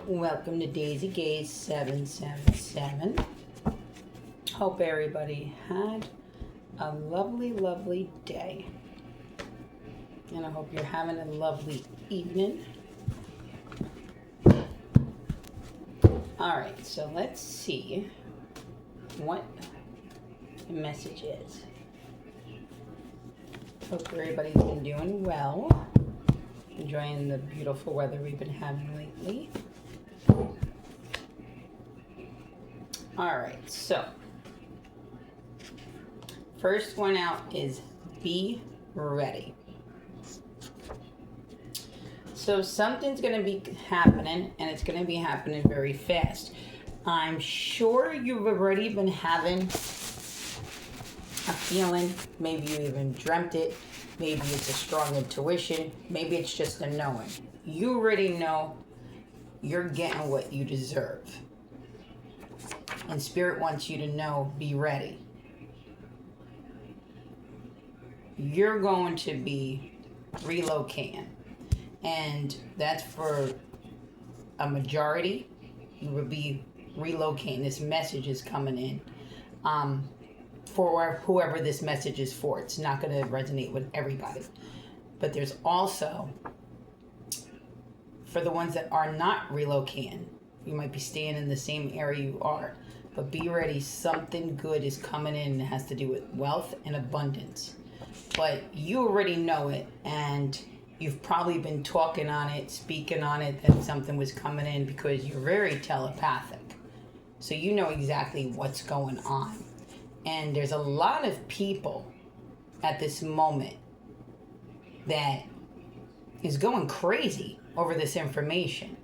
Welcome to Daisy Gaze 777. Hope everybody had a lovely, lovely day. And I hope you're having a lovely evening. Alright, so let's see what the message is. Hope everybody's been doing well. Enjoying the beautiful weather we've been having lately. Alright, so first one out is be ready. So something's going to be happening, and it's going to be happening very fast. I'm sure you've already been having a feeling, maybe you even dreamt it, maybe it's a strong intuition, maybe it's just a knowing. You already know you're getting what you deserve. And Spirit wants you to know, be ready. You're going to be relocating. And that's for a majority. You will be relocating. This message is coming in for whoever this message is for. It's not going to resonate with everybody. But there's also, for the ones that are not relocating, you might be staying in the same area you are. But be ready, something good is coming in that has to do with wealth and abundance. But you already know it, and you've probably been talking on it, speaking on it, that something was coming in because you're very telepathic. So you know exactly what's going on. And there's a lot of people at this moment that is going crazy over this information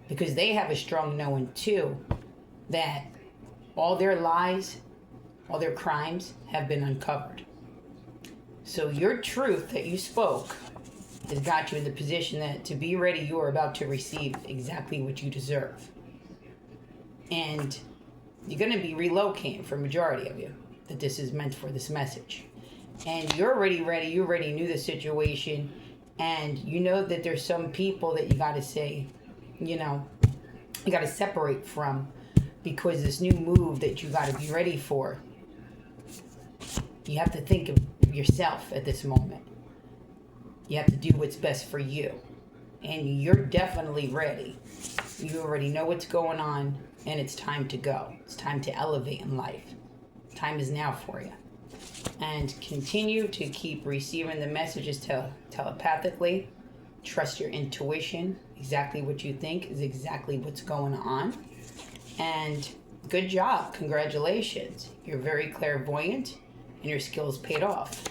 because they have a strong knowing too that all their lies, all their crimes have been uncovered. So your truth that you spoke has got you in the position that to be ready, you are about to receive exactly what you deserve. And you're going to be relocating for a majority of you that this is meant for, this message. And you're already ready. You already knew the situation. And you know that there's some people that you got to say, you got to separate from, because this new move that you got to be ready for, you have to think of yourself at this moment. You have to do what's best for you. And you're definitely ready. You already know what's going on, and it's time to go. It's time to elevate in life. Time is now for you. And continue to keep receiving the messages telepathically. Trust your intuition. Exactly what you think is exactly what's going on. And good job. Congratulations. You're very clairvoyant, and your skills paid off.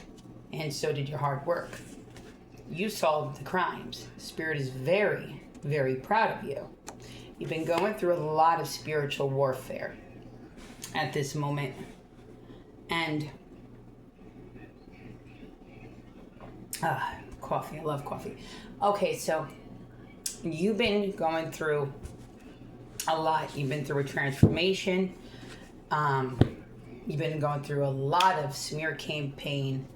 And so did your hard work. You solved the crimes. Spirit is very, very proud of you. You've been going through a lot of spiritual warfare at this moment. And coffee. I love coffee. Okay, so you've been going through a lot. You've been through a transformation. You've been going through a lot of smear campaign.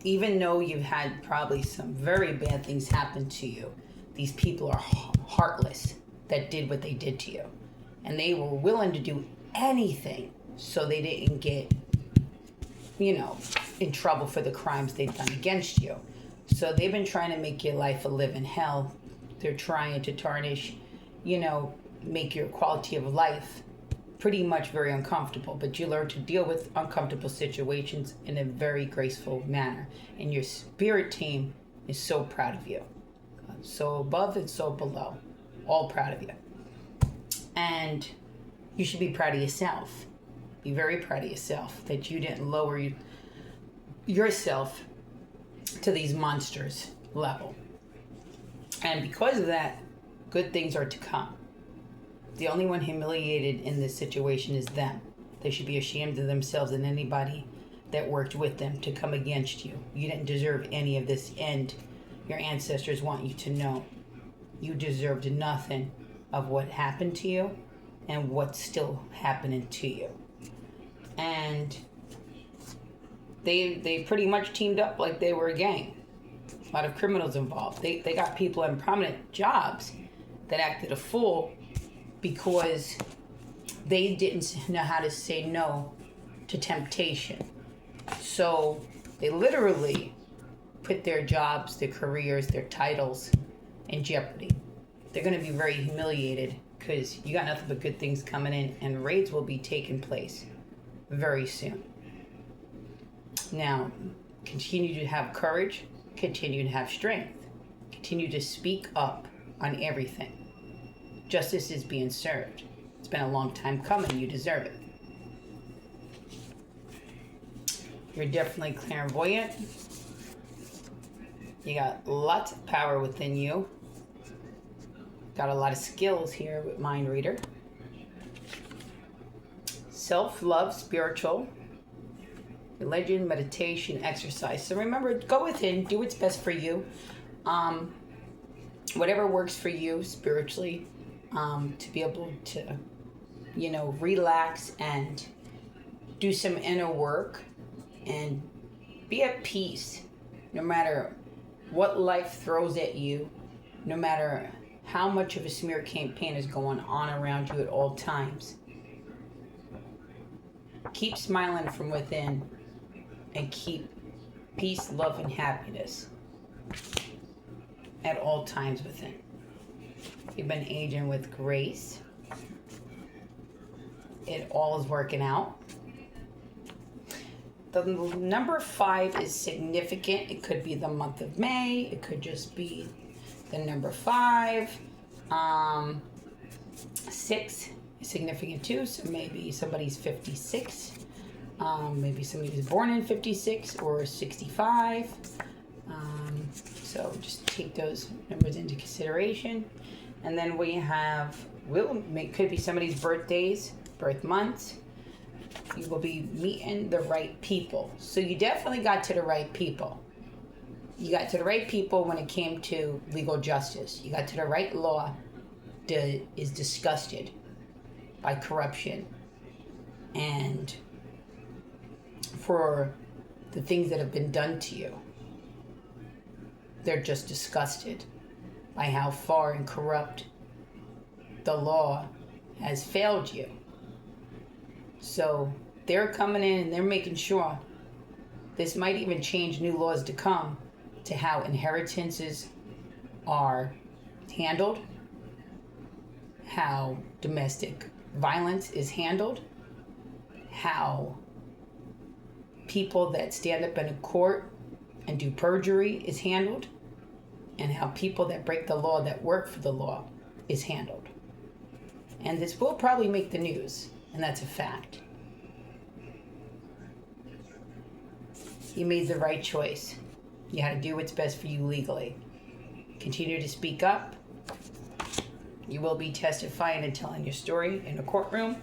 Even though you've had probably some very bad things happen to you, these people are heartless that did what they did to you. And they were willing to do anything so they didn't get, in trouble for the crimes they've done against you. So they've been trying to make your life a living hell. They're trying to tarnish, make your quality of life pretty much very uncomfortable, but you learn to deal with uncomfortable situations in a very graceful manner. And your spirit team is so proud of you. So above and so below. All proud of you. And you should be proud of yourself. Be very proud of yourself that you didn't lower yourself to these monsters level. And because of that, good things are to come. The only one humiliated in this situation is them. They should be ashamed of themselves and anybody that worked with them to come against you. You didn't deserve any of this, and your ancestors want you to know you deserved nothing of what happened to you and what's still happening to you. And they pretty much teamed up like they were a gang. A lot of criminals involved. They got people in prominent jobs that acted a fool because they didn't know how to say no to temptation. So they literally put their jobs, their careers, their titles in jeopardy. They're going to be very humiliated because you got nothing but good things coming in, and raids will be taking place very soon. Now, continue to have courage, continue to have strength, continue to speak up on everything. Justice is being served. It's been a long time coming. You deserve it. You're definitely clairvoyant. You got lots of power within you. Got a lot of skills here with Mind Reader. Self-love, spiritual, religion, meditation, exercise. So remember, go within, do what's best for you. Whatever works for you spiritually, to be able to, relax and do some inner work and be at peace no matter what life throws at you, no matter how much of a smear campaign is going on around you at all times. Keep smiling from within and keep peace, love, and happiness at all times within. You've been aging with grace. It all is working out. The number 5 is significant. It could be the month of May. It could just be the number 5. 6 is significant too. So maybe somebody's 56. Maybe somebody was born in 56 or 65. So just take those numbers into consideration. And then we have, could be somebody's birthdays, birth months. You will be meeting the right people. So you definitely got to the right people. You got to the right people when it came to legal justice. You got to the right law that is disgusted by corruption and for the things that have been done to you. They're just disgusted by how far and corrupt the law has failed you. So they're coming in and they're making sure this might even change new laws to come to how inheritances are handled, how domestic violence is handled, how people that stand up in a court and do perjury is handled, and how people that break the law, that work for the law, is handled. And this will probably make the news, and that's a fact. You made the right choice. You had to do what's best for you legally. Continue to speak up. You will be testifying and telling your story in a courtroom.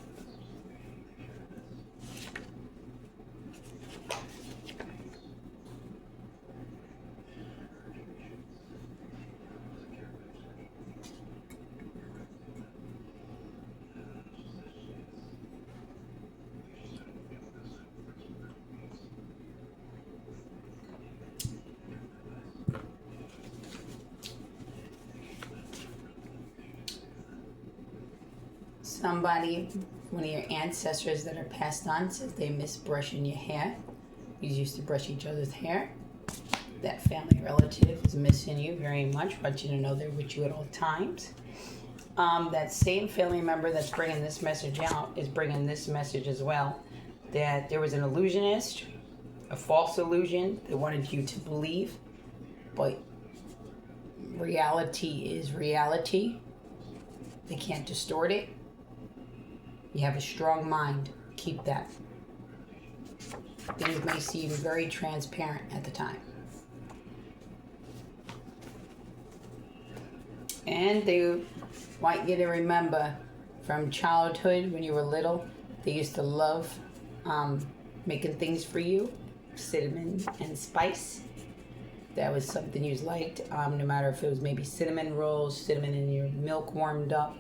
Somebody, one of your ancestors that are passed on, says they miss brushing your hair. You used to brush each other's hair. That family relative is missing you very much. Want you to know they're with you at all times. That same family member that's bringing this message out is bringing this message as well. That there was an illusionist, a false illusion they wanted you to believe, but reality is reality. They can't distort it. You have a strong mind. Keep that. Things may seem very transparent at the time. And they want you to remember from childhood when you were little, they used to love making things for you, cinnamon and spice. That was something you liked, no matter if it was maybe cinnamon rolls, cinnamon in your milk warmed up.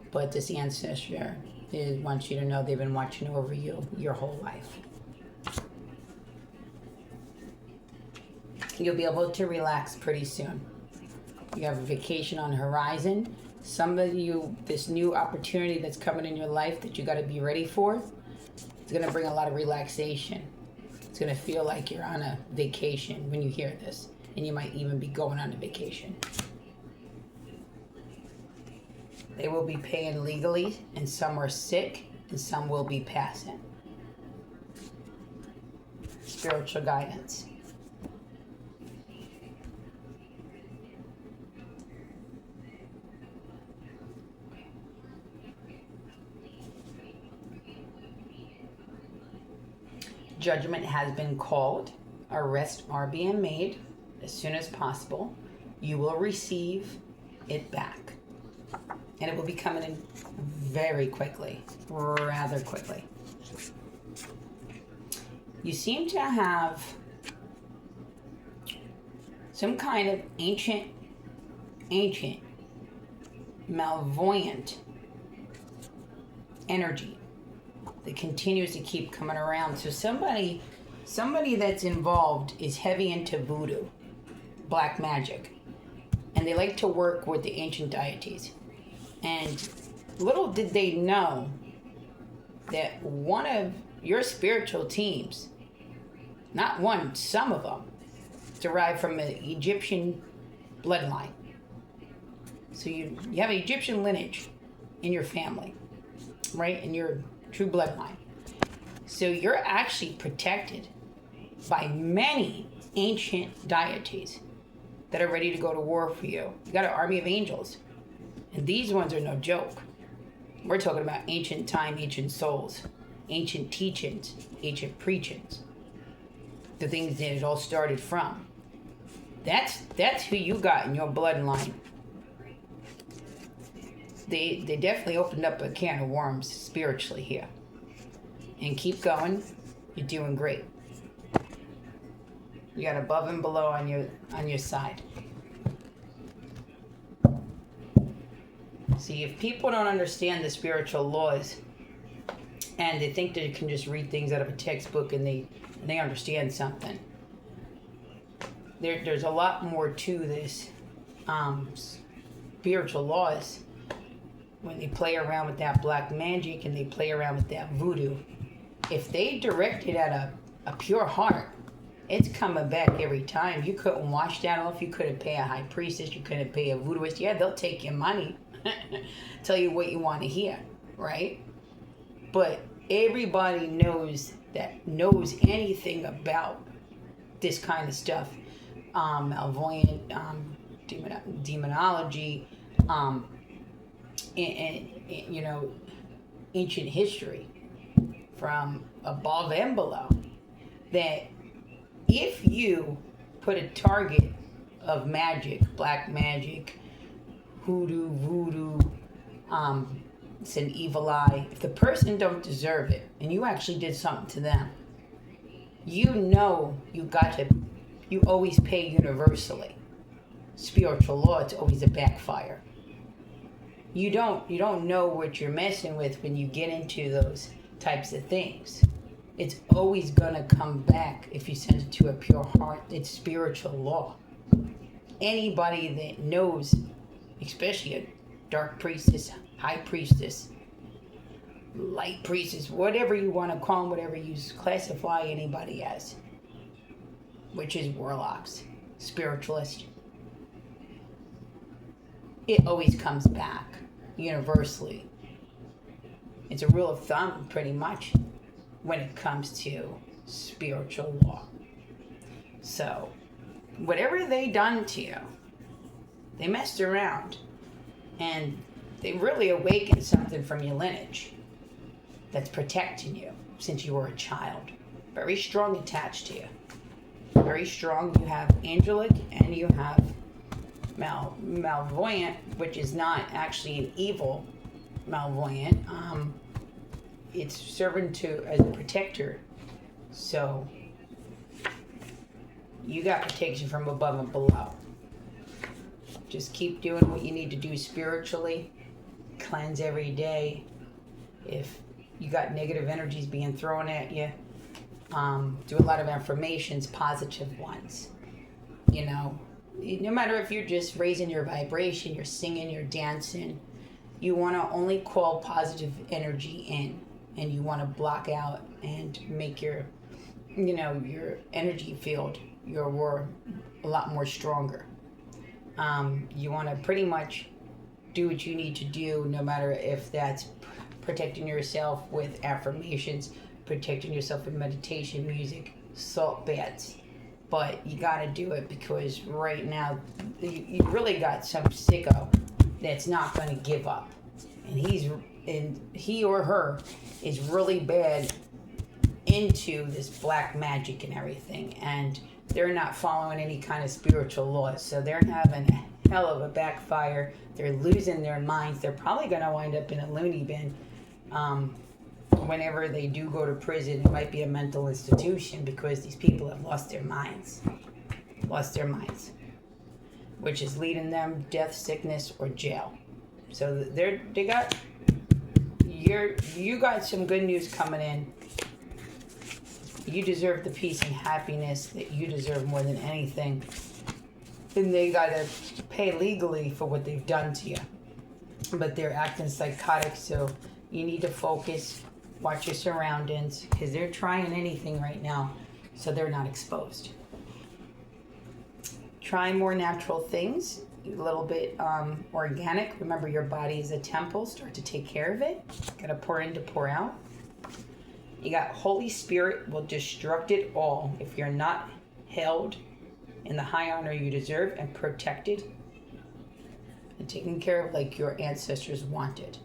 But this ancestor wants you to know they've been watching over you your whole life. You'll be able to relax pretty soon. You have a vacation on the horizon. Some of you, this new opportunity that's coming in your life that you got to be ready for, it's going to bring a lot of relaxation. It's going to feel like you're on a vacation when you hear this. And you might even be going on a vacation. They will be paying legally, and some are sick, and some will be passing. Spiritual guidance. Judgment has been called. Arrests are being made as soon as possible. You will receive it back. And it will be coming in very quickly, rather quickly. You seem to have some kind of ancient, malvoyant energy that continues to keep coming around. So somebody that's involved is heavy into voodoo, black magic, and they like to work with the ancient deities. And little did they know that one of your spiritual teams, not one, some of them, derived from an Egyptian bloodline. So you have an Egyptian lineage in your family, right? In your true bloodline. So you're actually protected by many ancient deities that are ready to go to war for you. You got an army of angels. And these ones are no joke. We're talking about ancient time, ancient souls, ancient teachings, ancient preachings. The things that it all started from. That's who you got in your bloodline. They definitely opened up a can of worms spiritually here. And keep going. You're doing great. You got above and below on your side. See, if people don't understand the spiritual laws and they think they can just read things out of a textbook and they understand something, there's a lot more to this spiritual laws. When they play around with that black magic and they play around with that voodoo, if they direct it at a pure heart, it's coming back every time. You couldn't wash that off. You couldn't pay a high priestess. You couldn't pay a voodooist. Yeah, they'll take your money. Tell you what you want to hear, right? But everybody knows anything about this kind of stuff, malvoyant, demonology, and you know, ancient history from above and below, that if you put a target of magic, black magic, hoodoo, voodoo, it's an evil eye. If the person don't deserve it, and you actually did something to them, you know you always pay universally. Spiritual law, it's always a backfire. You don't know what you're messing with when you get into those types of things. It's always gonna come back if you send it to a pure heart. It's spiritual law. Anybody that knows, especially a dark priestess, high priestess, light priestess, whatever you want to call them, whatever you classify anybody as, which is warlocks, spiritualists, it always comes back universally. It's a rule of thumb, pretty much, when it comes to spiritual law. So, whatever they done to you, they messed around, and they really awakened something from your lineage that's protecting you since you were a child. Very strong attached to you. Very strong. You have angelic and you have malvoyant, which is not actually an evil malvoyant. It's serving as a protector. So you got protection from above and below. Just keep doing what you need to do spiritually. Cleanse every day. If you got negative energies being thrown at you, do a lot of affirmations, positive ones. You know, no matter if you're just raising your vibration, you're singing, you're dancing, you want to only call positive energy in, and you want to block out and make your, your energy field, your aura, a lot more stronger. You want to pretty much do what you need to do, no matter if that's protecting yourself with affirmations, protecting yourself with meditation, music, salt baths. But you got to do it, because right now you really got some sicko that's not going to give up, and he or her is really bad into this black magic and everything, and they're not following any kind of spiritual laws, so they're having a hell of a backfire. They're losing their minds. They're probably going to wind up in a loony bin. Whenever they do go to prison, it might be a mental institution, because these people have lost their minds, which is leading them death, sickness, or jail. So you got some good news coming in. You deserve the peace and happiness that you deserve more than anything. And they got to pay legally for what they've done to you. But they're acting psychotic, so you need to focus, watch your surroundings, because they're trying anything right now, so they're not exposed. Try more natural things, a little bit organic. Remember, your body is a temple. Start to take care of it. Got to pour in to pour out. You got Holy Spirit will destruct it all if you're not held in the high honor you deserve and protected and taken care of like your ancestors wanted.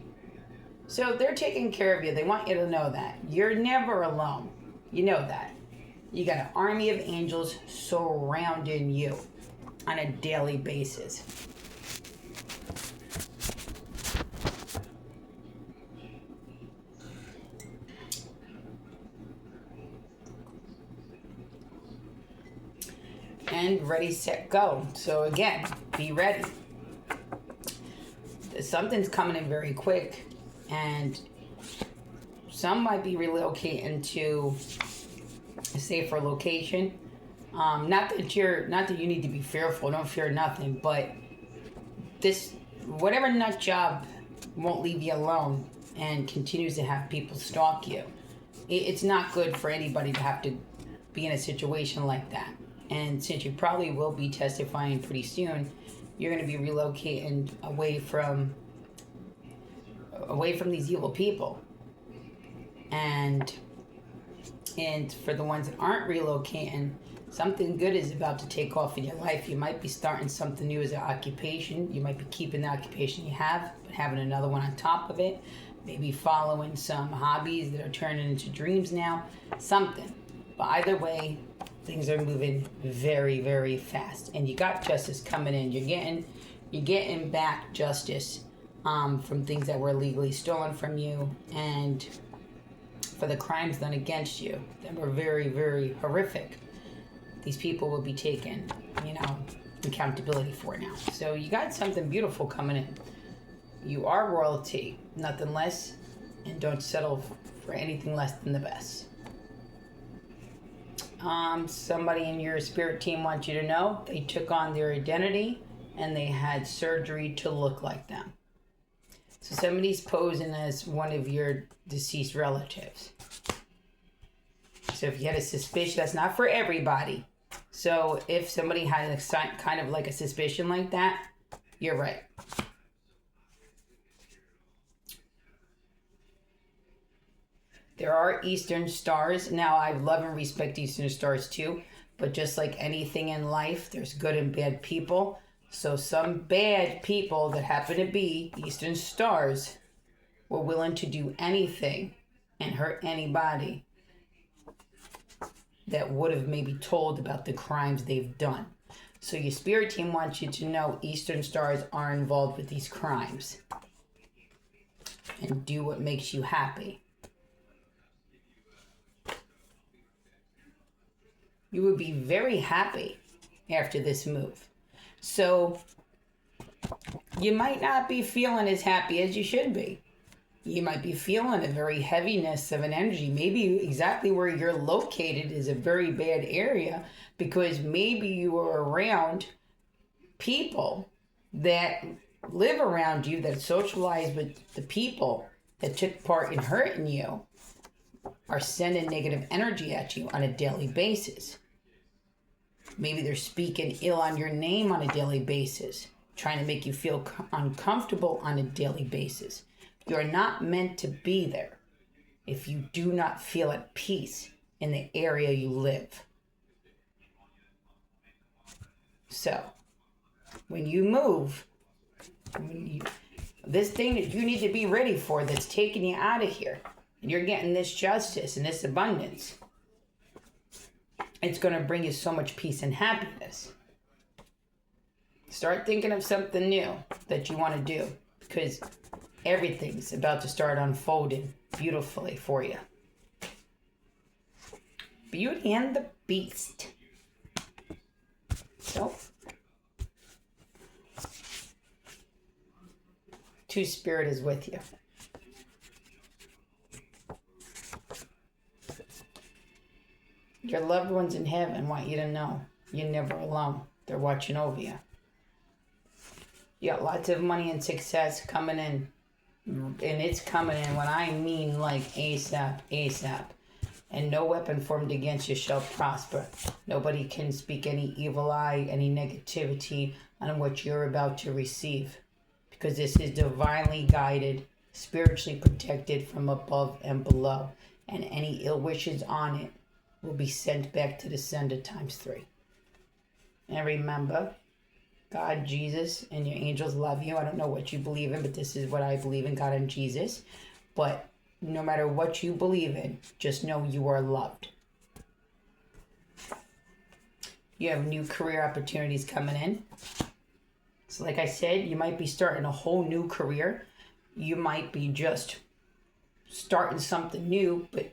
So they're taking care of you. They want you to know that. You're never alone. You know that. You got an army of angels surrounding you on a daily basis. And ready, set, go. So again, be ready. Something's coming in very quick, and some might be relocating to a safer location. Not that you need to be fearful. Don't fear nothing. But this, whatever nut job won't leave you alone and continues to have people stalk you. It's not good for anybody to have to be in a situation like that. And since you probably will be testifying pretty soon, you're going to be relocating away from these evil people. And for the ones that aren't relocating, something good is about to take off in your life. You might be starting something new as an occupation. You might be keeping the occupation you have, but having another one on top of it. Maybe following some hobbies that are turning into dreams now. Something. But either way, things are moving very, very fast. And you got justice coming in. You're getting back justice from things that were illegally stolen from you, and for the crimes done against you that were very, very horrific. These people will be taken, accountability for now. So you got something beautiful coming in. You are royalty, nothing less, and don't settle for anything less than the best. Somebody in your spirit team wants you to know they took on their identity and they had surgery to look like them. So somebody's posing as one of your deceased relatives. So if you had a suspicion, that's not for everybody. So if somebody had a kind of like a suspicion like that, you're right. There are Eastern stars. Now, I love and respect Eastern stars too, but just like anything in life, there's good and bad people. So some bad people that happen to be Eastern stars were willing to do anything and hurt anybody that would have maybe told about the crimes they've done. So your spirit team wants you to know Eastern stars are involved with these crimes. And do what makes you happy. You would be very happy after this move. So you might not be feeling as happy as you should be. You might be feeling a very heaviness of an energy. Maybe exactly where you're located is a very bad area, because maybe you were around people that live around you, that socialize with the people that took part in hurting you, are sending negative energy at you on a daily basis. Maybe they're speaking ill on your name on a daily basis, trying to make you feel uncomfortable on a daily basis. You're not meant to be there if you do not feel at peace in the area you live. So, when you move, this thing that you need to be ready for that's taking you out of here, and you're getting this justice and this abundance, it's going to bring you so much peace and happiness. Start thinking of something new that you want to do, because everything's about to start unfolding beautifully for you. Beauty and the Beast. So, Two-Spirit is with you. Your loved ones in heaven want you to know you're never alone. They're watching over you. You got lots of money and success coming in. And it's coming in when I mean like ASAP, ASAP. And no weapon formed against you shall prosper. Nobody can speak any evil eye, any negativity on what you're about to receive. Because this is divinely guided, spiritually protected from above and below. And any ill wishes on it will be sent back to the sender times 3. And remember, God, Jesus, and your angels love you. I don't know what you believe in, but this is what I believe in, God and Jesus. But no matter what you believe in, just know you are loved. You have new career opportunities coming in. So like I said, you might be starting a whole new career. You might be just starting something new, but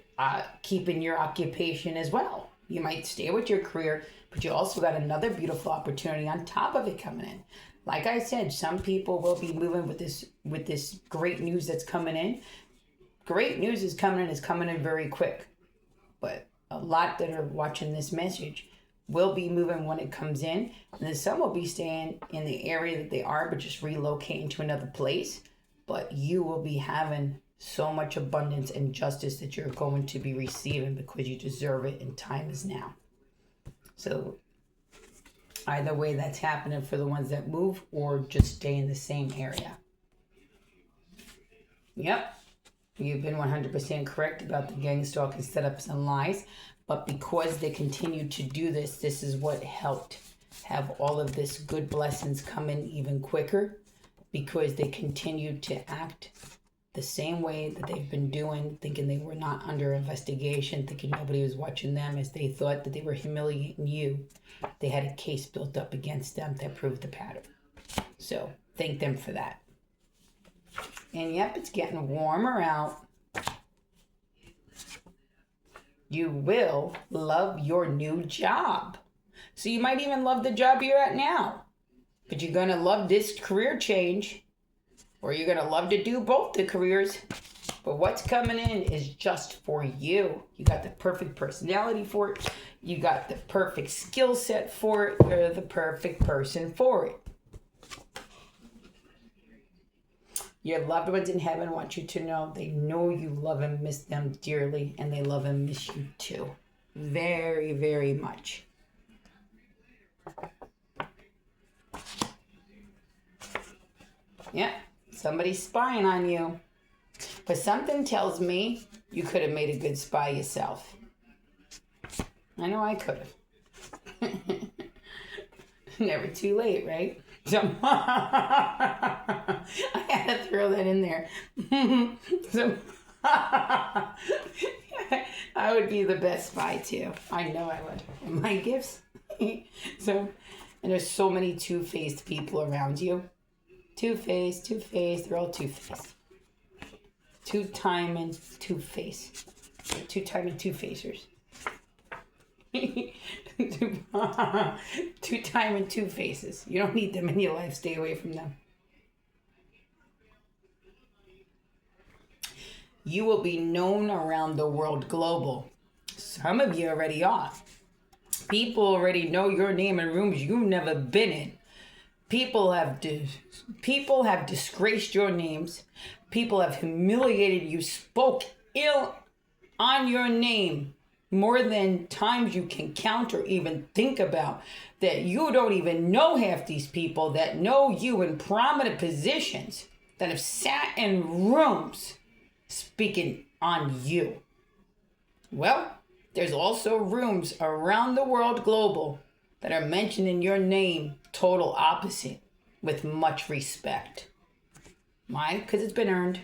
keeping your occupation as well. You might stay with your career, but you also got another beautiful opportunity on top of it coming in. Like I said, some people will be moving with this great news that's coming in. Great news is coming in very quick. But a lot that are watching this message will be moving when it comes in. And then some will be staying in the area that they are, but just relocating to another place. But you will be having so much abundance and justice that you're going to be receiving because you deserve it and time is now. So either way, that's happening for the ones that move or just stay in the same area. Yep. You've been 100% correct about the gang stalking setups and lies. But because they continue to do this, this is what helped have all of this good blessings come in even quicker, because they continued to act the same way that they've been doing, thinking they were not under investigation, thinking nobody was watching them, as they thought that they were humiliating you. They had a case built up against them that proved the pattern. So thank them for that. And yep, it's getting warmer out. You will love your new job. So you might even love the job you're at now. But you're going to love this career change. Or you're going to love to do both the careers. But what's coming in is just for you. You got the perfect personality for it. You got the perfect skill set for it. You're the perfect person for it. Your loved ones in heaven want you to know they know you love and miss them dearly, and they love and miss you too. Very, very much. Yeah, somebody's spying on you. But something tells me you could have made a good spy yourself. I know I could have. Never too late, right? So, I had to throw that in there. So, I would be the best spy too. I know I would. And my gifts. So, and there's so many two-faced people around you. Two-faced. They're all two-faced. Two-timing, two-face. Two-timing, two-facers. Two-timing, two-faces. You don't need them in your life. Stay away from them. You will be known around the world global. Some of you already are. People already know your name in rooms you've never been in. People have disgraced your names. People have humiliated you, spoke ill on your name more than times you can count or even think about. That you don't even know half these people that know you in prominent positions, that have sat in rooms speaking on you. Well, there's also rooms around the world, global, that are mentioning your name total opposite with much respect. Why? Because it's been earned.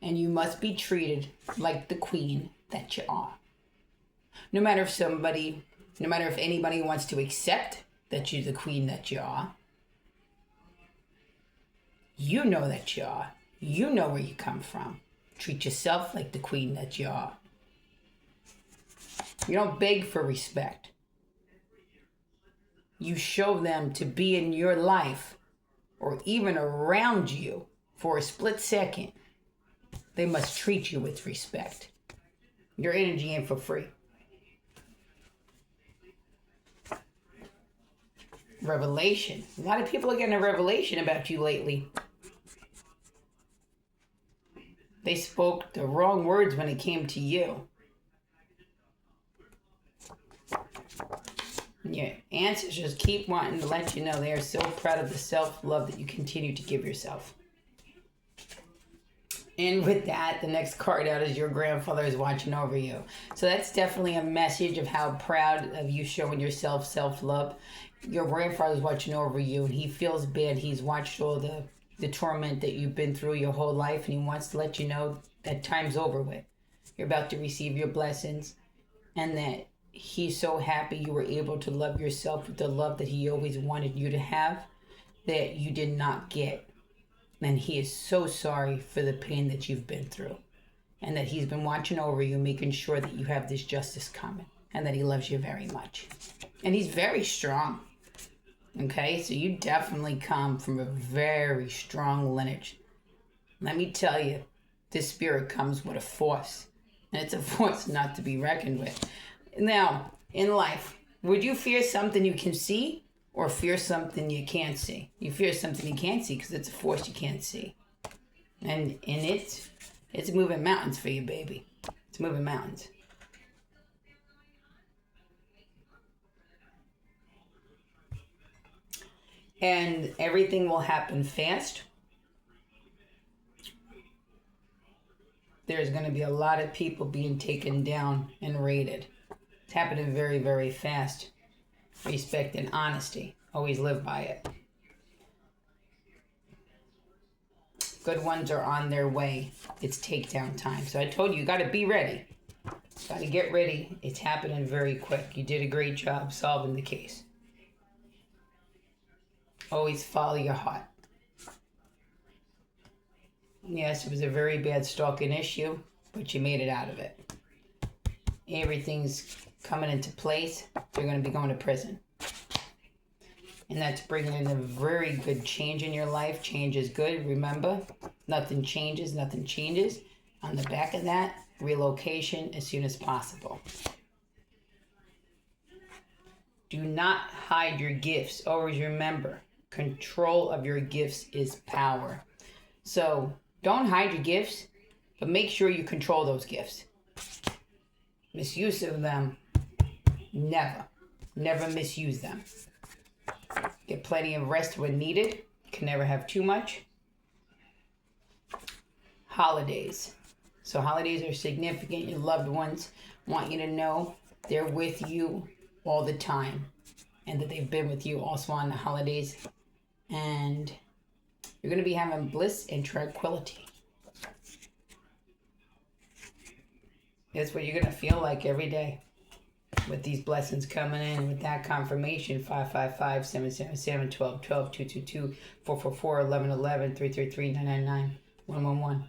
And you must be treated like the queen that you are. No matter if anybody wants to accept that you're the queen that you are, you know that you are. You know where you come from. Treat yourself like the queen that you are. You don't beg for respect. You show them to be in your life or even around you for a split second. They must treat you with respect. Your energy ain't for free. Revelation. A lot of people are getting a revelation about you lately. They spoke the wrong words when it came to you. Your ancestors keep wanting to let you know they are so proud of the self-love that you continue to give yourself. And with that, the next card out is your grandfather is watching over you. So that's definitely a message of how proud of you showing yourself self-love. Your grandfather's watching over you, and he feels bad. He's watched all the torment that you've been through your whole life, and he wants to let you know that time's over with. You're about to receive your blessings, and that he's so happy you were able to love yourself with the love that he always wanted you to have, that you did not get. And he is so sorry for the pain that you've been through, and that he's been watching over you, making sure that you have this justice coming, and that he loves you very much. And he's very strong. Okay, so you definitely come from a very strong lineage. Let me tell you, this spirit comes with a force, and it's a force not to be reckoned with. Now, in life, would you fear something you can see or fear something you can't see? You fear something you can't see because it's a force you can't see. And it's moving mountains for you, baby. It's moving mountains. And everything will happen fast. There's going to be a lot of people being taken down and raided. It's happening very, very fast. Respect and honesty. Always live by it. Good ones are on their way. It's takedown time. So I told you, you got to be ready. Got to get ready. It's happening very quick. You did a great job solving the case. Always follow your heart. Yes, it was a very bad stalking issue, but you made it out of it. Everything's coming into place. You're going to be going to prison. And that's bringing in a very good change in your life. Change is good. Remember, nothing changes, nothing changes. On the back of that, relocation as soon as possible. Do not hide your gifts. Always remember, control of your gifts is power. So don't hide your gifts, but make sure you control those gifts. Misuse of them, never. Never misuse them. Get plenty of rest when needed. Can never have too much. Holidays. So holidays are significant. Your loved ones want you to know they're with you all the time, and that they've been with you also on the holidays. And you're going to be having bliss and tranquility. That's what you're going to feel like every day. With these blessings coming in, with that confirmation, 555-777-1222-444-1111-333-999-111.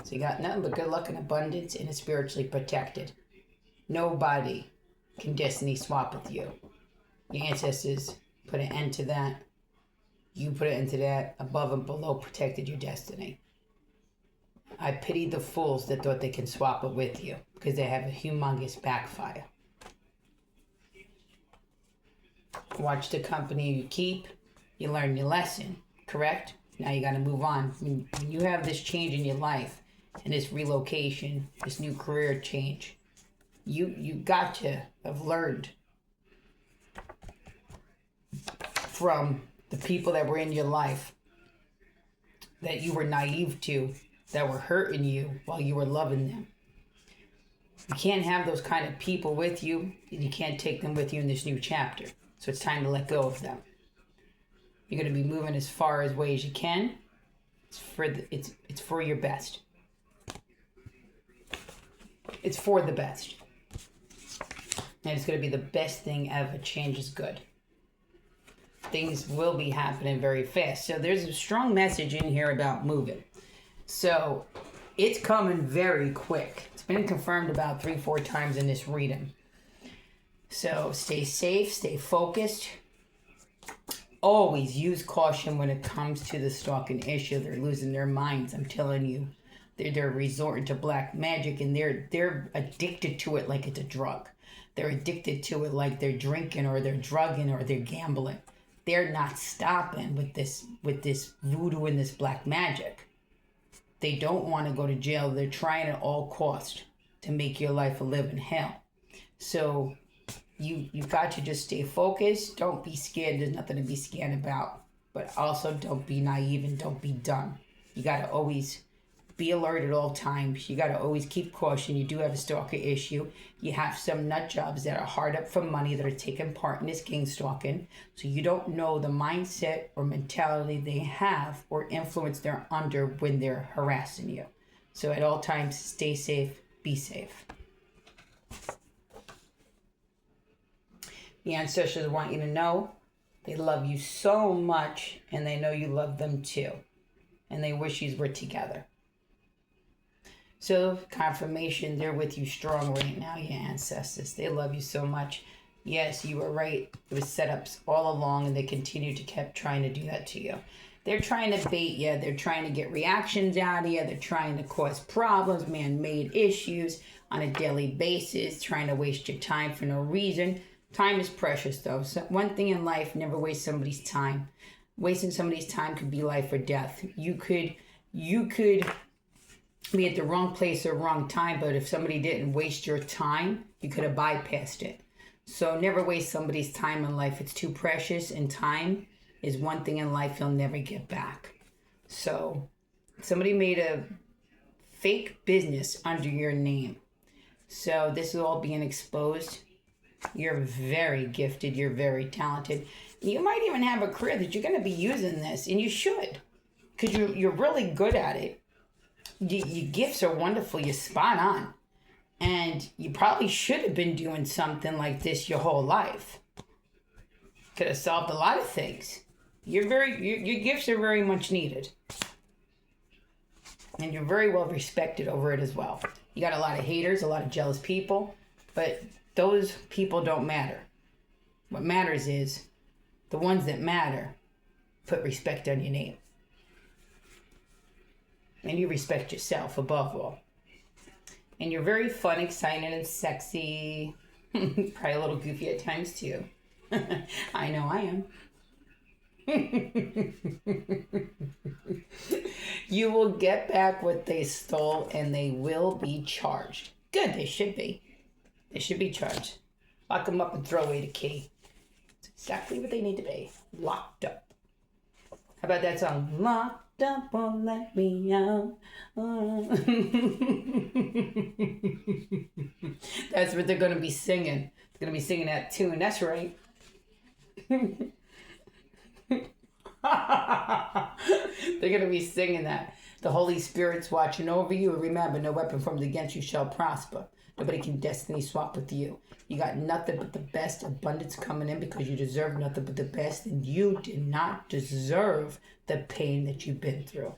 So you got nothing but good luck and abundance, and it's spiritually protected. Nobody can destiny swap with you. Your ancestors put an end to that. You put it into that. Above and below protected your destiny. I pity the fools that thought they can swap it with you, because they have a humongous backfire. Watch the company you keep. You learn your lesson, correct? Now you got to move on. When you have this change in your life and this relocation, this new career change, you got to have learned from the people that were in your life that you were naive to, that were hurting you while you were loving them. You can't have those kind of people with you, and you can't take them with you in this new chapter. So it's time to let go of them. You're going to be moving as far away as you can. It's for your best. It's for the best. And it's going to be the best thing ever. Change is good. Things will be happening very fast. So there's a strong message in here about moving. So it's coming very quick. It's been confirmed about 3-4 times in this reading. So stay safe, stay focused. Always use caution when it comes to the stalking issue. They're losing their minds, I'm telling you. They're resorting to black magic, and they're addicted to it like it's a drug. They're addicted to it like they're drinking or they're drugging or they're gambling. They're not stopping with this voodoo and this black magic. They don't want to go to jail. They're trying at all costs to make your life a living hell. So you've got to just stay focused. Don't be scared. There's nothing to be scared about. But also don't be naive and don't be dumb. You got to always be alert at all times. You got to always keep caution. You do have a stalker issue. You have some nut jobs that are hard up for money that are taking part in this gang stalking. So you don't know the mindset or mentality they have or influence they're under when they're harassing you. So at all times, stay safe, be safe. The ancestors want you to know they love you so much, and they know you love them too. And they wish you were together. So, confirmation, they're with you strong right now, your ancestors. They love you so much. Yes, you were right. It was set up all along, and they continue to keep trying to do that to you. They're trying to bait you. They're trying to get reactions out of you. They're trying to cause problems, man-made issues on a daily basis, trying to waste your time for no reason. Time is precious, though. So one thing in life, never waste somebody's time. Wasting somebody's time could be life or death. You could be at the wrong place or wrong time, but if somebody didn't waste your time, you could have bypassed it. So never waste somebody's time in life. It's too precious, and time is one thing in life you'll never get back. So somebody made a fake business under your name. So this is all being exposed. You're very gifted. You're very talented. You might even have a career that you're going to be using this, and you should, because you're really good at it. Your gifts are wonderful. You're spot on. And you probably should have been doing something like this your whole life. Could have solved a lot of things. Your gifts are very much needed. And you're very well respected over it as well. You got a lot of haters, a lot of jealous people, but those people don't matter. What matters is the ones that matter put respect on your name. And you respect yourself above all. And you're very fun, exciting, and sexy. Probably a little goofy at times too. I know I am. You will get back what they stole, and they will be charged. Good, they should be. They should be charged. Lock them up and throw away the key. It's exactly what they need to be. Locked up. How about that song? Locked up, won't let me out. Oh. That's what they're going to be singing. They're going to be singing that tune. That's right. They're going to be singing that. The Holy Spirit's watching over you. And remember, no weapon formed against you shall prosper. Nobody can destiny swap with you. You got nothing but the best abundance coming in because you deserve nothing but the best. And you did not deserve the pain that you've been through.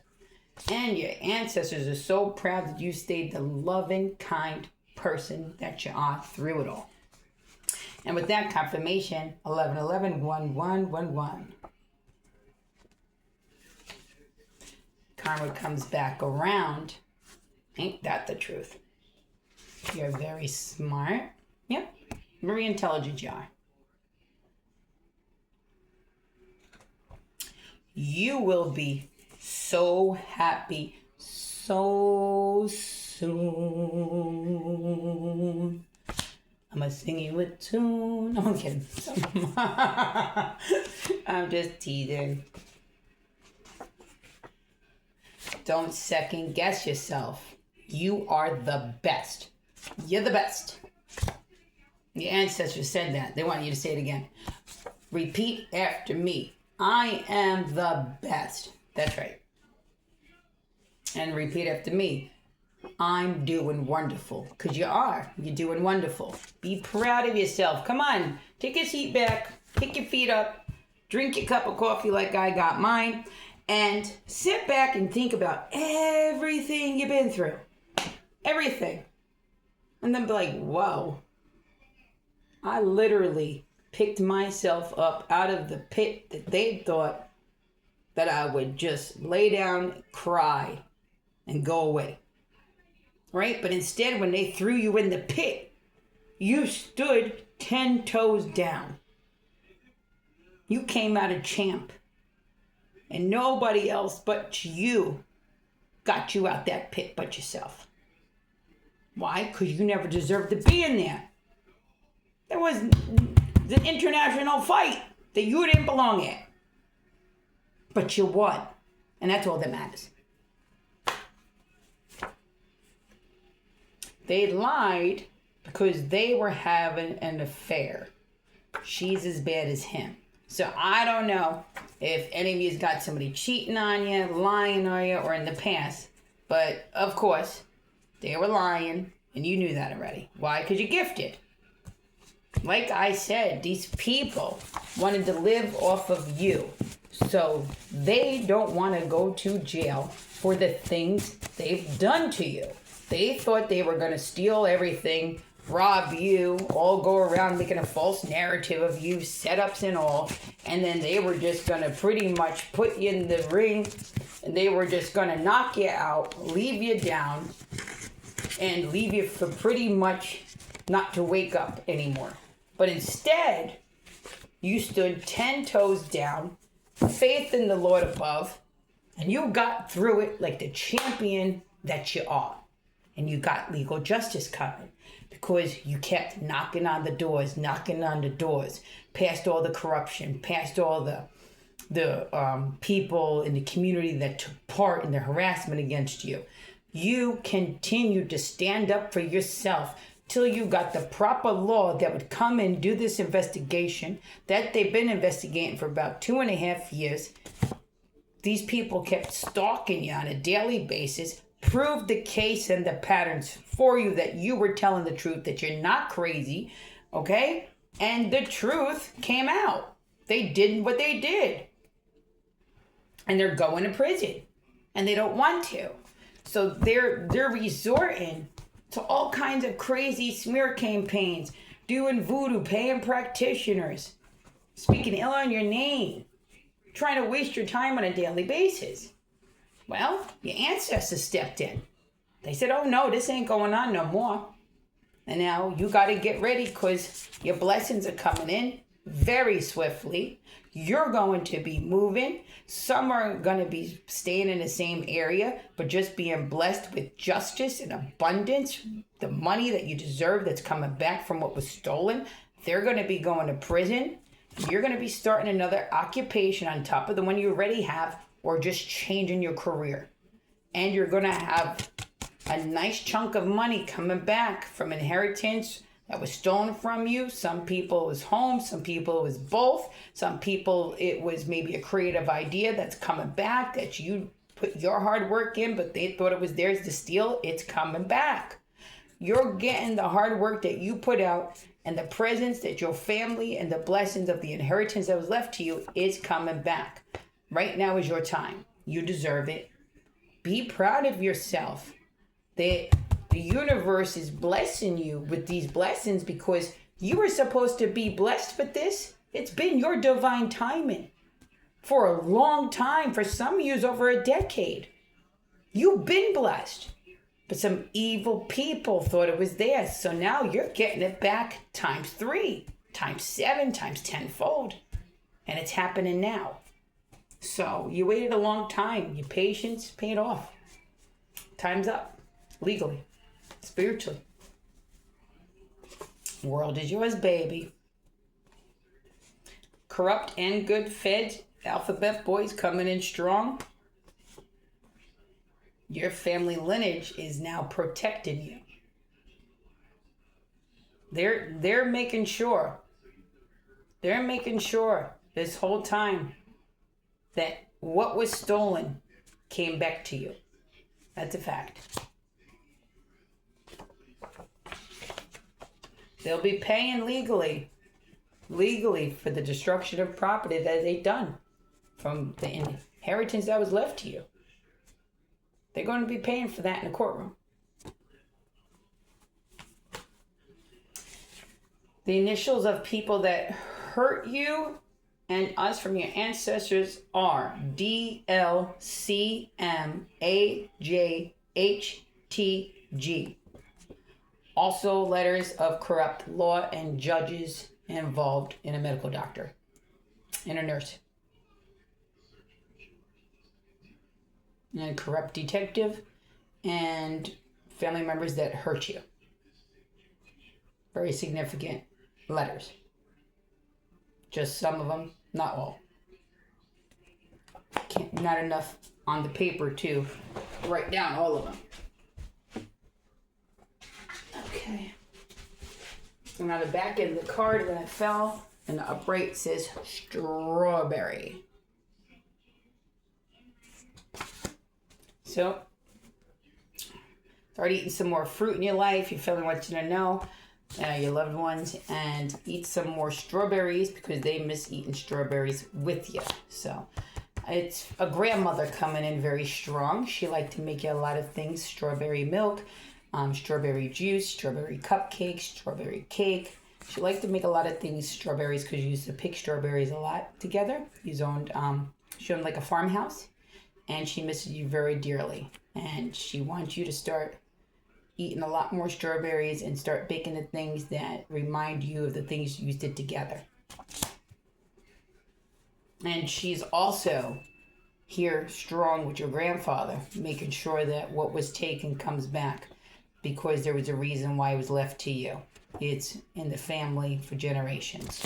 And your ancestors are so proud that you stayed the loving, kind person that you are through it all. And with that confirmation, 11111111. Karma comes back around. Ain't that the truth? You're very smart. Yep. Very intelligent you are. You will be so happy so soon. I'm gonna sing you a tune. No, I'm kidding. I'm just teasing. Don't second guess yourself. You are the best. You're the best. The ancestors said that. They want you to say it again. Repeat after me. I am the best. That's right. And repeat after me. I'm doing wonderful. Because you are. You're doing wonderful. Be proud of yourself. Come on. Take your seat back. Pick your feet up. Drink your cup of coffee like I got mine. And sit back and think about everything you've been through. Everything. And then be like, whoa. I literally picked myself up out of the pit that they thought that I would just lay down, cry, and go away. Right? But instead, when they threw you in the pit, you stood 10 toes down. You came out a champ. And nobody else but you got you out that pit but yourself. Why? Because you never deserved to be in there. There was an international fight that you didn't belong in. But you won. And that's all that matters. They lied because they were having an affair. She's as bad as him. So I don't know if any of you's got somebody cheating on you, lying on you, or in the past. But, of course, they were lying, and you knew that already. Why? Because you're gifted. Like I said, these people wanted to live off of you. So they don't want to go to jail for the things they've done to you. They thought they were going to steal everything, rob you, all go around making a false narrative of you, setups and all, and then they were just going to pretty much put you in the ring, and they were just going to knock you out, leave you down, and leave you for pretty much not to wake up anymore. But instead, you stood 10 toes down, faith in the Lord above, and you got through it like the champion that you are. And you got legal justice coming because you kept knocking on the doors, past all the corruption, past all the people in the community that took part in the harassment against you. You continued to stand up for yourself till you got the proper law that would come and do this investigation that they've been investigating for about 2.5 years. These people kept stalking you on a daily basis, proved the case and the patterns for you that you were telling the truth, that you're not crazy, okay? And the truth came out. They did what they did. And they're going to prison. And they don't want to. So they're resorting to all kinds of crazy smear campaigns, doing voodoo, paying practitioners, speaking ill on your name, trying to waste your time on a daily basis. Well, your ancestors stepped in. They said, oh no, this ain't going on no more. And now you got to get ready because your blessings are coming in very swiftly. You're going to be moving. Some are going to be staying in the same area, but just being blessed with justice and abundance. The money that you deserve that's coming back from what was stolen. They're going to be going to prison. You're going to be starting another occupation on top of the one you already have, or just changing your career. And you're going to have a nice chunk of money coming back from inheritance that was stolen from you. Some people it was home, some people it was both. Some people it was maybe a creative idea that's coming back that you put your hard work in, but they thought it was theirs to steal. It's coming back. You're getting the hard work that you put out, and the presence that your family and the blessings of the inheritance that was left to you is coming back. Right now is your time. You deserve it. Be proud of yourself. The universe is blessing you with these blessings because you were supposed to be blessed with this. It's been your divine timing for a long time. For some of you, over a decade. You've been blessed. But some evil people thought it was theirs. So now you're getting it back times 3, times 7, times 10-fold. And it's happening now. So you waited a long time. Your patience paid off. Time's up. Legally. Spiritually. World is yours, baby. Corrupt and good fed alphabet boys coming in strong. Your family lineage is now protecting you. They're making sure. They're making sure this whole time that what was stolen came back to you. That's a fact. They'll be paying legally for the destruction of property that they've done from the inheritance that was left to you. They're going to be paying for that in the courtroom. The initials of people that hurt you and us from your ancestors are DLCMAJHTG. Also letters of corrupt law and judges involved in a medical doctor and a nurse. And corrupt detective and family members that hurt you. Very significant letters. Just some of them, not all. Not enough on the paper to write down all of them. Okay. And on the back end of the card, when I fell, and the upright says strawberry. So, start eating some more fruit in your life. Your family wants you to know, your loved ones, and eat some more strawberries because they miss eating strawberries with you. So, it's a grandmother coming in very strong. She liked to make you a lot of things: strawberry milk, strawberry juice, strawberry cupcakes, strawberry cake. She liked to make a lot of things strawberries because you used to pick strawberries a lot together. She owned like a farmhouse, and she misses you very dearly. And she wants you to start eating a lot more strawberries and start baking the things that remind you of the things you did together. And she's also here strong with your grandfather, making sure that what was taken comes back because there was a reason why it was left to you. It's in the family for generations.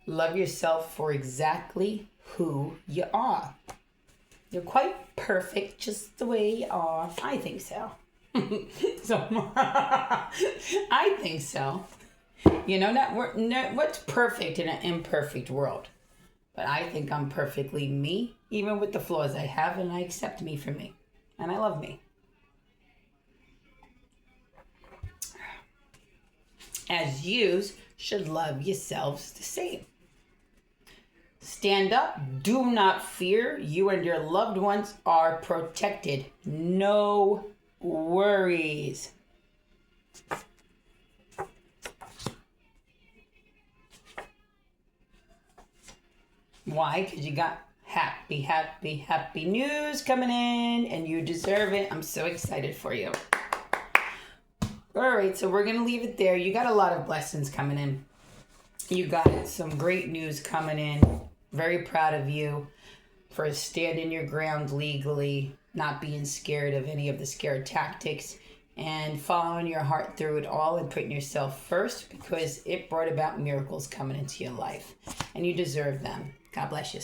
Love yourself for exactly who you are. You're quite perfect just the way you are. I think so. I think so. You know, what's perfect in an imperfect world? But I think I'm perfectly me, even with the flaws I have, and I accept me for me. And I love me. As yous should love yourselves the same. Stand up. Do not fear. You and your loved ones are protected. No worries. Why? Because you got happy news coming in, and you deserve it. I'm so excited for you. All right, so we're going to leave it there. You got a lot of blessings coming in. You got some great news coming in. Very proud of you for standing your ground legally, not being scared of any of the scare tactics, and following your heart through it all and putting yourself first because it brought about miracles coming into your life. And you deserve them. God bless you.